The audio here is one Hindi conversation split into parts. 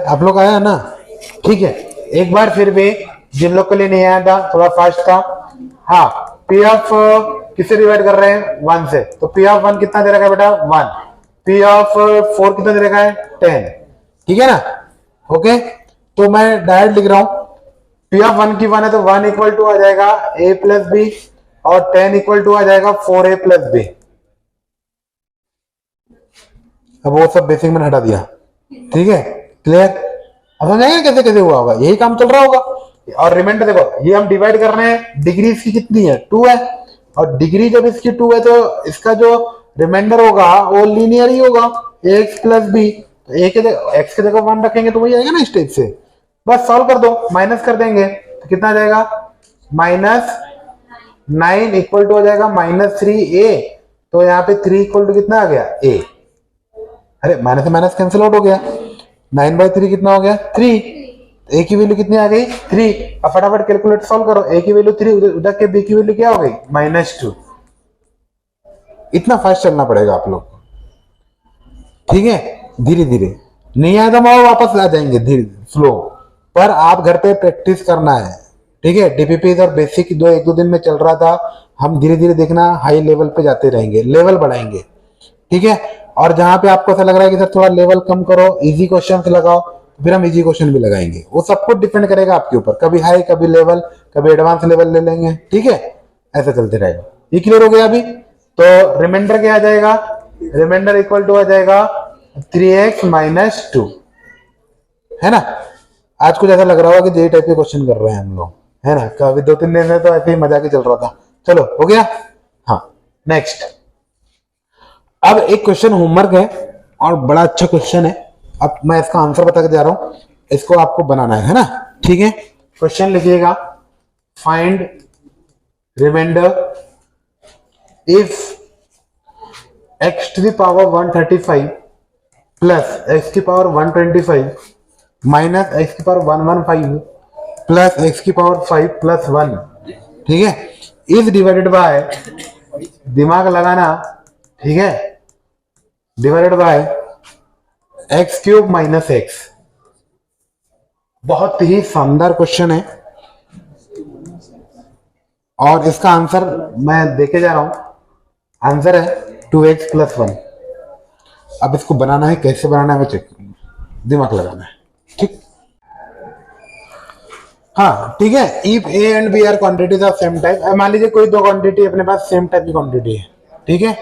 आप लोग आया ना? ठीक है, एक बार फिर भी जिन लोग के लिए नहीं आया था, थोड़ा फास्ट था। हाँ, पी ऑफ किससे डिवाइड कर रहे हैं? 1 से। तो पी ऑफ 1 कितना दे रखा है बेटा? 1। पी ऑफ 4 कितना दे रखा है? 10। ठीक है ना? ओके, तो मैं डायरेक्ट लिख रहा हूं, पी ऑफ 1 की 1 है तो 1 इक्वल टू आ जाएगा a प्लस बी, और 10 इक्वल टू आ जाएगा 4a प्लस बी। अब वो सब बेसिक मैंने हटा दिया। ठीक है, क्लियर? अब समझाएंगे कैसे कैसे हुआ होगा, यही काम चल रहा होगा। और रिमाइंडर देखो, ये हम डिवाइड कर रहे हैं, डिग्री इसकी कितनी है? 2 है, और डिग्री जब इसकी 2 है तो इसका जो रिमाइंडर होगा वो लीनियर ही होगा, एक्स प्लस बी। तो एक्स के जगह 1 रखेंगे तो वही आएगा ना स्टेज से। बस सॉल्व कर दो, माइनस कर देंगे तो कितना आ जाएगा? -9 इक्वल टू आ जाएगा -3a। तो यहाँ पे 3 इक्वल टू कितना आ गया? a। अरे माइनस से माइनस कैंसिल आउट हो गया, 9/3 कितना हो गया? 3। ए की वैल्यू कितनी आ गई? 3। अब फटाफट कैलकुलेट सॉल्व करो, ए की वैल्यू 3, उधर के बी की वैल्यू क्या हो गई? -2। इतना फास्ट चलना पड़ेगा आप लोग, ठीक है? धीरे धीरे, नहीं आया तो मैं वापस आ जाएंगे धीरे स्लो, पर आप घर पे प्रैक्टिस करना है। ठीक है, डीपीपी और बेसिक जो 1-2 दिन में चल रहा था, हम धीरे धीरे देखना हाई लेवल पे जाते रहेंगे, लेवल बढ़ाएंगे। ठीक है, और जहां पे आपको ऐसा लग रहा है कि सर थोड़ा लेवल कम करो, इजी क्वेश्चन लगाओ, फिर हम इजी क्वेश्चन भी लगाएंगे। वो सब कुछ डिपेंड करेगा आपके ऊपर, कभी हाई कभी लेवल, कभी एडवांस लेवल ले लेंगे। ठीक है, ऐसा चलते रहेगा। ये क्लियर हो गया अभी? तो रिमाइंडर क्या आ जाएगा? रिमाइंडर इक्वल टू आ जाएगा 3x - 2, है ना? आज कुछ ऐसा लग रहा होगा कि जे टाइप के क्वेश्चन कर रहे हैं हम लोग, है ना? कभी 2-3 दिन में तो ऐसे ही मजाक ही चल रहा था। चलो हो गया। हाँ, नेक्स्ट। अब एक क्वेश्चन होमवर्क है और बड़ा अच्छा क्वेश्चन है। अब मैं इसका आंसर बता के जा रहा हूं, इसको आपको बनाना है ना? ठीक है, क्वेश्चन लिखिएगा, find remainder if x to the power 135 plus x की पावर 125 माइनस x की पावर 115 प्लस x की पावर 5 प्लस 1। ठीक है, इज डिवाइडेड बाय, दिमाग लगाना, ठीक है, डिवाइडेड बाय x³ - x। बहुत ही शानदार क्वेश्चन है और इसका आंसर मैं देके जा रहा हूं। आंसर है 2x + 1। अब इसको बनाना है, कैसे बनाना है मैं चेक करूंगा, दिमाग लगाना है। ठीक, हाँ ठीक है। If a and b are quantities of same type, मान लीजिए कोई दो क्वांटिटी अपने पास सेम टाइप की क्वांटिटी है, ठीक है,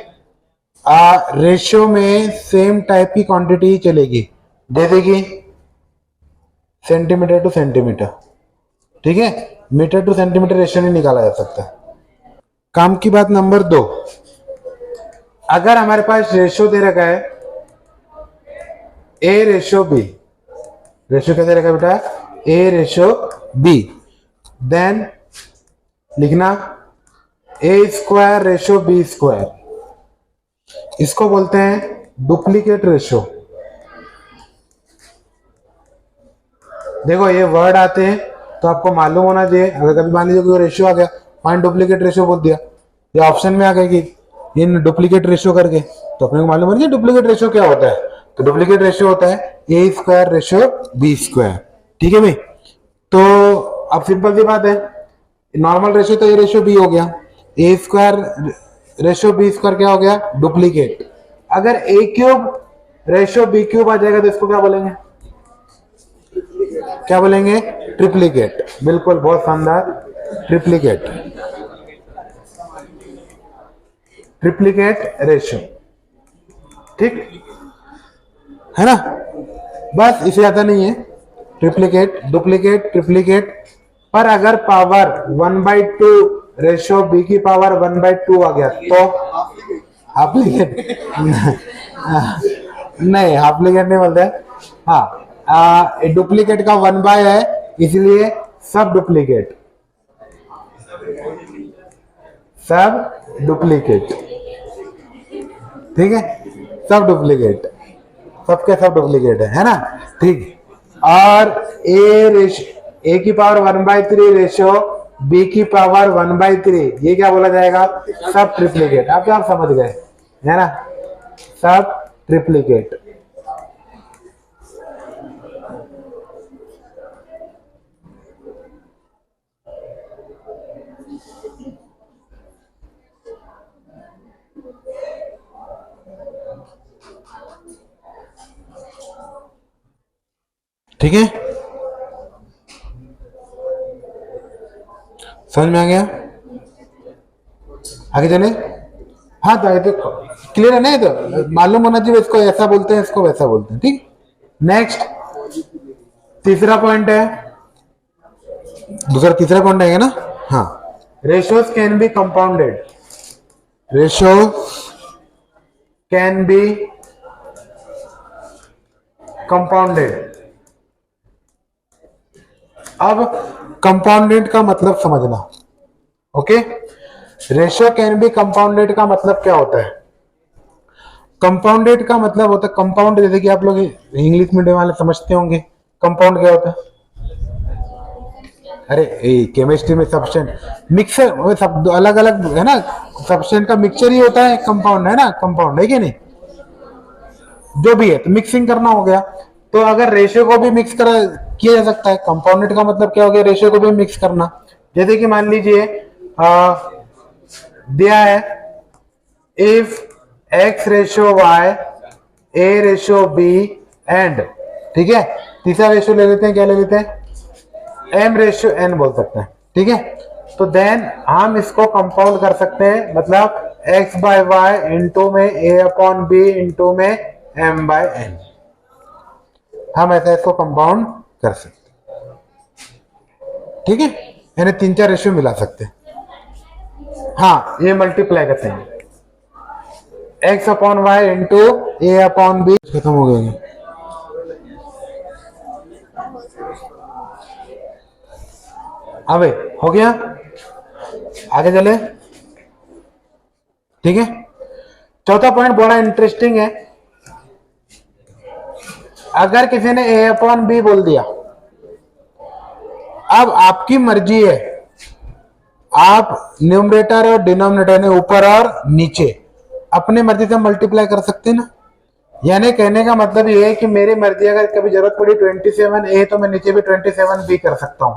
रेशियो में सेम टाइप की क्वांटिटी ही चलेगी, जैसे कि सेंटीमीटर टू सेंटीमीटर। ठीक है, मीटर टू सेंटीमीटर रेशियो नहीं निकाला जा सकता। काम की बात नंबर 2, अगर हमारे पास रेशियो दे रखा है A/B, रेशियो क्या दे रखा है बेटा? A/B, देन लिखना A²/B²। इसको बोलते हैं डुप्लीकेट रेशियो। देखो ये वर्ड आते हैं तो आपको मालूम होना चाहिए। अगर कभी मान लीजिए कोई रेशियो आ गया, फाइंड डुप्लीकेट रेशियो बोल दिया, या ऑप्शन में आ गया कि इन डुप्लीकेट रेशियो करके, तो अपने को मालूम होना चाहिए डुप्लीकेट रेशियो क्या होता है। तो डुप्लीकेट रेशियो होता है A²/B²। ठीक है भाई, तो अब सिंपल सी बात है, नॉर्मल रेशियो तो A/B हो गया, A²/B² क्या हो गया? डुप्लीकेट। अगर A³/B³ आ जाएगा तो इसको क्या बोलेंगे? क्या बोलेंगे? ट्रिप्लीकेट। बिल्कुल, बहुत शानदार, ट्रिप्लीकेट, ट्रिप्लीकेट रेशियो। ठीक है ना? बस इससे ज्यादा नहीं है, ट्रिप्लीकेट, डुप्लीकेट, ट्रिप्लीकेट। पर अगर पावर 1/2 रेशियो b की पावर 1/2 आ गया तो हाफलीकेट नहीं, हाफलीकेट नहीं बोलते। हाँ, डुप्लीकेट का 1/, है इसलिए सब डुप्लीकेट, सब डुप्लीकेट। ठीक है, सब डुप्लीकेट, सबके सब डुप्लीकेट है ना? ठीक, और A की पावर 1/3 रेशियो B की पावर 1/3, ये क्या बोला जाएगा? सब ट्रिप्लीकेट। आप क्या समझ गए, है ना? सब ट्रिप्लीकेट। ठीक है, समझ में आ गया? आगे चले। हाँ तो ये तो क्लियर है ना, ये तो मालूम होना चाहिए, इसको ऐसा बोलते हैं, इसको वैसा बोलते हैं। ठीक, नेक्स्ट तीसरा पॉइंट है, दूसरा तीसरा पॉइंट आएगा ना। हाँ, ratios can be compounded, ratio can be compounded. अब कंपाउंडेड का मतलब समझना। Okay, ratio can be compounded का मतलब क्या होता है? कंपाउंडेड का मतलब होता है कंपाउंड, जैसे कि आप लोग इंग्लिश मीडियम वाले समझते होंगे कंपाउंड क्या होता है। अरे केमिस्ट्री में सब्सटेंस मिक्सर, सब अलग अलग है ना, सब्सटेंस का मिक्सचर ही होता है कंपाउंड, है ना, कंपाउंड है कि नहीं? जो भी है तो मिक्सिंग करना हो गया। तो अगर रेशियो को भी मिक्स करा किया जा सकता है, कंपाउंडेड का मतलब क्या हो गया? रेशियो को भी मिक्स करना। जैसे कि मान लीजिए दिया है if x ratio y a ratio b and, ठीक है, तीसरा रेशियो ले लेते हैं, क्या ले लेते हैं? m रेशियो n बोल सकते हैं। ठीक है, तो देन हम इसको कंपाउंड कर सकते हैं, मतलब x बाय वाई इंटू में a अपॉन b इंटू में m बाय n, हम ऐसा इसको कंपाउंड कर सकते हैं। ठीक है, यानी तीन चार रेशियो मिला सकते हैं। हाँ, ये मल्टीप्लाई करते हैं, x अपॉन वाई इंटू ए अपॉन बी, खत्म हो गया। अबे हो गया, आगे चले। ठीक है, चौथा पॉइंट बड़ा इंटरेस्टिंग है। अगर किसी ने ए अपॉन बी बोल दिया, अब आपकी मर्जी है, आप न्यूमरेटर और डिनोमिनेटर ने ऊपर और नीचे अपनी मर्जी से मल्टीप्लाई कर सकते हैं ना। यानी कहने का मतलब ये है कि मेरी मर्जी, अगर कभी जरूरत पड़ी 27a तो मैं नीचे भी 27b कर सकता हूं,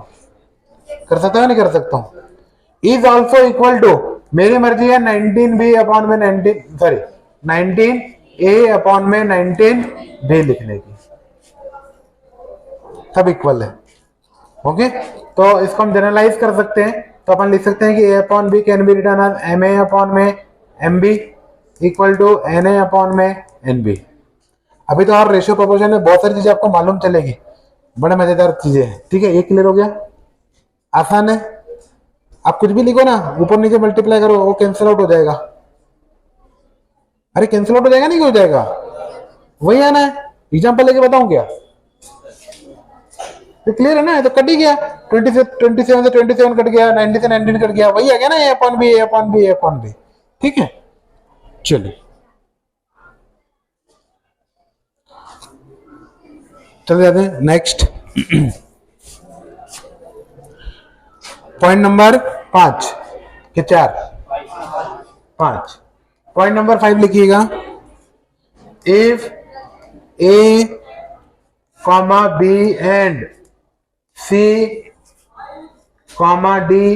कर सकता हूं नहीं कर सकता हूं? इज ऑल्सो इक्वल टू, मेरी मर्जी है 19b अपॉन में 19a अपॉन में 19b लिखने की, सब इक्वल है। ओके, तो इसको हम जनरलाइज कर सकते हैं, तो अपन लिख सकते हैं कि a upon b can be written as ma upon में mb equal to na upon में nb। अभी तो और रेशियो प्रोपोर्शन में बहुत सारी चीजें आपको मालूम चलेगी, बड़े मजेदार चीजें हैं। ठीक है, ये क्लियर हो गया, आसान है। आप कुछ भी लिखो ना, ऊपर नीचे मल्टीप्लाई करो, वो कैंसिल आउट हो जाएगा। अरे कैंसिल आउट हो जाएगा, नहीं हो जाएगा, वही आना है। एग्जाम्पल लेके बताऊं क्या? तो क्लियर है ना, तो कट ही गया, 27 से 27 कट गया, 90 से 19 कट गया, वही आ गया ना, ए अपॉन बी, ए अपॉन बी, ए अपॉन बी। ठीक है, चलिए चल जाते हैं नेक्स्ट। पॉइंट नंबर 5 के 4, 5, पॉइंट नंबर 5 लिखिएगा। If a comma b and c comma d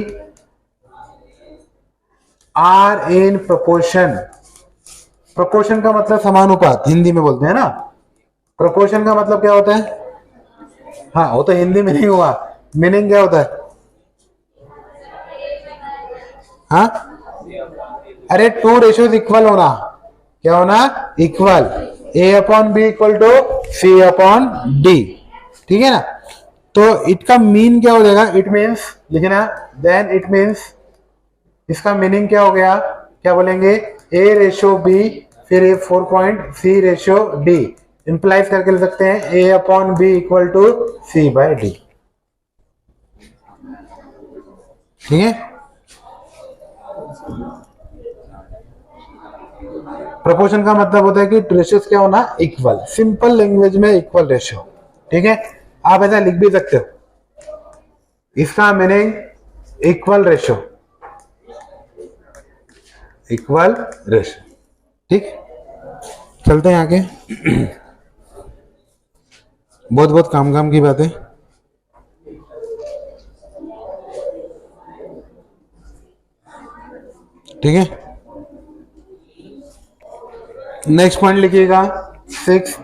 are in proportion, proportion का मतलब समानुपात, हिंदी में बोलते हैं ना। प्रोपोर्शन का मतलब क्या होता है? हाँ, वो तो हिंदी में नहीं हुआ, मीनिंग क्या होता है? हाँ, अरे टू रेशियोज इक्वल होना, क्या होना? Equal, A upon B equal to C upon D. ठीक है ना, तो इसका मीन क्या हो जाएगा? इट मीन्स लिखना, देन इट मीन्स, इसका मीनिंग क्या हो गया? क्या बोलेंगे? ए रेशियो बी, फिर A 4 point C ratio D, implies करके लिख सकते हैं A upon B equal to C by D. ठीक है, प्रोपोर्शन का मतलब होता है कि रेशियोज क्या होना? इक्वल, सिंपल लैंग्वेज में इक्वल रेशियो। ठीक है, आप ऐसा लिख भी सकते हो, इसका meaning equal ratio, equal ratio. ठीक, चलते हैं आगे। बहुत बहुत काम काम की बात है। ठीक है, नेक्स्ट पॉइंट लिखिएगा 6